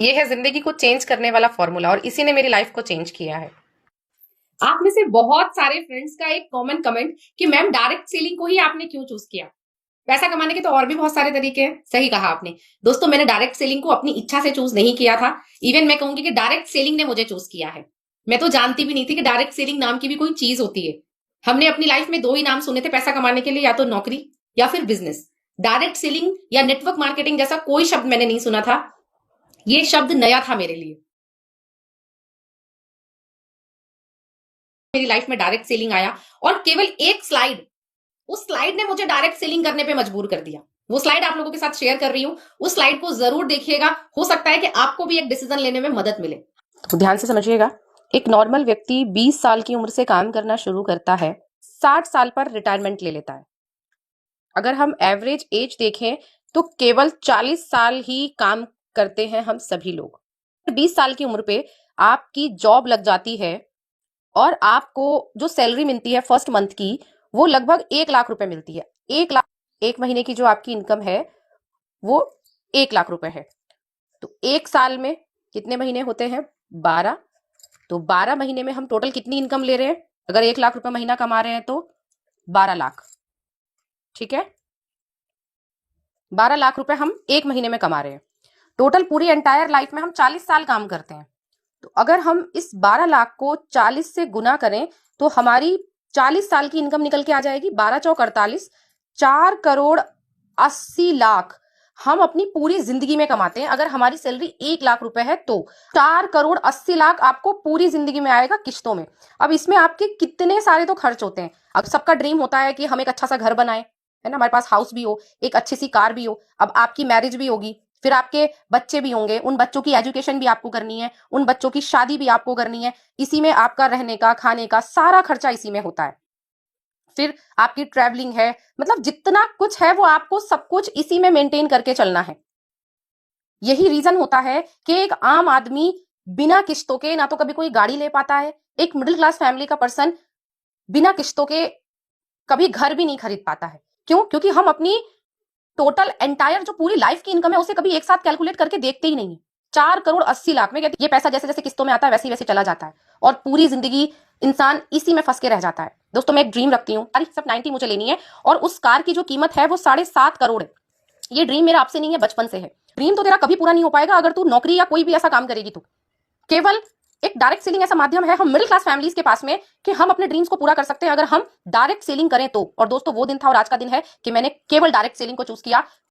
ये है जिंदगी को चेंज करने वाला फॉर्मूला और इसी ने मेरी लाइफ को चेंज किया है। आप में से बहुत सारे फ्रेंड्स का एक कॉमन कमेंट कि मैम डायरेक्ट सेलिंग को ही आपने क्यों चूज किया। पैसा कमाने के तो और भी बहुत सारे तरीके हैं। सही कहा आपने। दोस्तों, मैंने डायरेक्ट सेलिंग को अपनी इच्छा से चूज नहीं किया था। इवन मैं कहूंगी कि डायरेक्ट सेलिंग ने मुझे चूज किया है। मैं तो जानती भी नहीं थी कि डायरेक्ट सेलिंग नाम की भी कोई चीज होती है। हमने अपनी लाइफ में दो ही नाम सुने थे पैसा कमाने के लिए, या तो नौकरी या फिर बिजनेस। डायरेक्ट सेलिंग या नेटवर्क मार्केटिंग जैसा कोई शब्द मैंने नहीं सुना था। ये शब्द नया था मेरे लिए। मेरी लाइफ में डायरेक्ट सेलिंग आया और केवल एक स्लाइड, उस स्लाइड ने मुझे डायरेक्ट सेलिंग करने पे मजबूर कर दिया। वो स्लाइड आप लोगों के साथ शेयर कर रही हूं। उस स्लाइड को जरूर देखिएगा। हो सकता है कि आपको भी एक डिसीजन लेने में मदद मिले। तो ध्यान से समझिएगा। एक नॉर्मल व्यक्ति 20 साल की उम्र से काम करना शुरू करता है, 60 साल पर रिटायरमेंट ले लेता है। अगर हम एवरेज एज देखें तो केवल 40 साल ही काम करते हैं हम सभी लोग। 20 साल की उम्र पे आपकी जॉब लग जाती है और आपको जो सैलरी मिलती है फर्स्ट मंथ की, वो लगभग 1 लाख रुपए मिलती है। 1 लाख, एक महीने की जो आपकी इनकम है वो 1 लाख रुपए है। तो एक साल में कितने महीने होते हैं? 12। तो 12 महीने में हम टोटल कितनी इनकम ले रहे हैं? अगर 1 लाख रुपए महीना कमा रहे हैं तो 12 लाख। ठीक है, 12 लाख रुपए हम एक महीने में कमा रहे हैं। टोटल पूरी एंटायर लाइफ में हम 40 साल काम करते हैं। तो अगर हम इस 12 लाख को 40 से गुना करें तो हमारी 40 साल की इनकम निकल के आ जाएगी 12 चौक 48, 4 करोड़ 80 लाख हम अपनी पूरी जिंदगी में कमाते हैं। अगर हमारी सैलरी 1 लाख रुपए है तो 4 करोड़ 80 लाख आपको पूरी जिंदगी में आएगा किश्तों में। अब इसमें आपके कितने सारे तो खर्च होते हैं। अब सबका ड्रीम होता है कि हम एक अच्छा सा घर बनाए, है ना, हमारे पास हाउस भी हो, एक अच्छी सी कार भी हो। अब आपकी मैरिज भी होगी, फिर आपके बच्चे भी होंगे, उन बच्चों की एजुकेशन भी आपको करनी है, उन बच्चों की शादी भी आपको करनी है। इसी में आपका रहने का, खाने का सारा खर्चा इसी में होता है। फिर आपकी ट्रैवलिंग है, मतलब जितना कुछ है वो आपको सब कुछ इसी में मेंटेन करके चलना है। यही रीजन होता है कि एक आम आदमी बिना किश्तों के ना तो कभी कोई गाड़ी ले पाता है। एक मिडिल क्लास फैमिली का पर्सन बिना किश्तों के कभी घर भी नहीं खरीद पाता है। क्यों? क्योंकि हम अपनी टोटल एंटायर जो पूरी लाइफ की इनकम है उसे कभी एक साथ कैलकुलेट करके देखते ही नहीं है। 4 करोड़ 80 लाख में कहते ये पैसा जैसे जैसे किस्तों में आता है वैसे वैसे चला जाता है और पूरी जिंदगी इंसान इसी में फंस के रह जाता है। दोस्तों, मैं एक ड्रीम रखती हूँ, सिर्फ 90 मुझे लेनी है और उस कार की जो कीमत है वो 7.5 करोड़ है। ये ड्रीम मेरा आपसे नहीं है, बचपन से है। ड्रीम तो तेरा कभी पूरा नहीं हो पाएगा अगर तू नौकरी या कोई भी ऐसा काम करेगी तो। केवल एक डायरेक्ट सेलिंग ऐसा माध्यम है हम मिडिल क्लास फैमिलीज के पास में कि हम अपने ड्रीम्स को पूरा कर सकते हैं अगर हम डायरेक्ट सेलिंग करें तो। और दोस्तों, वो दिन था और आज का दिन है कि मैंने केवल डायरेक्ट सेलिंग को चूज किया।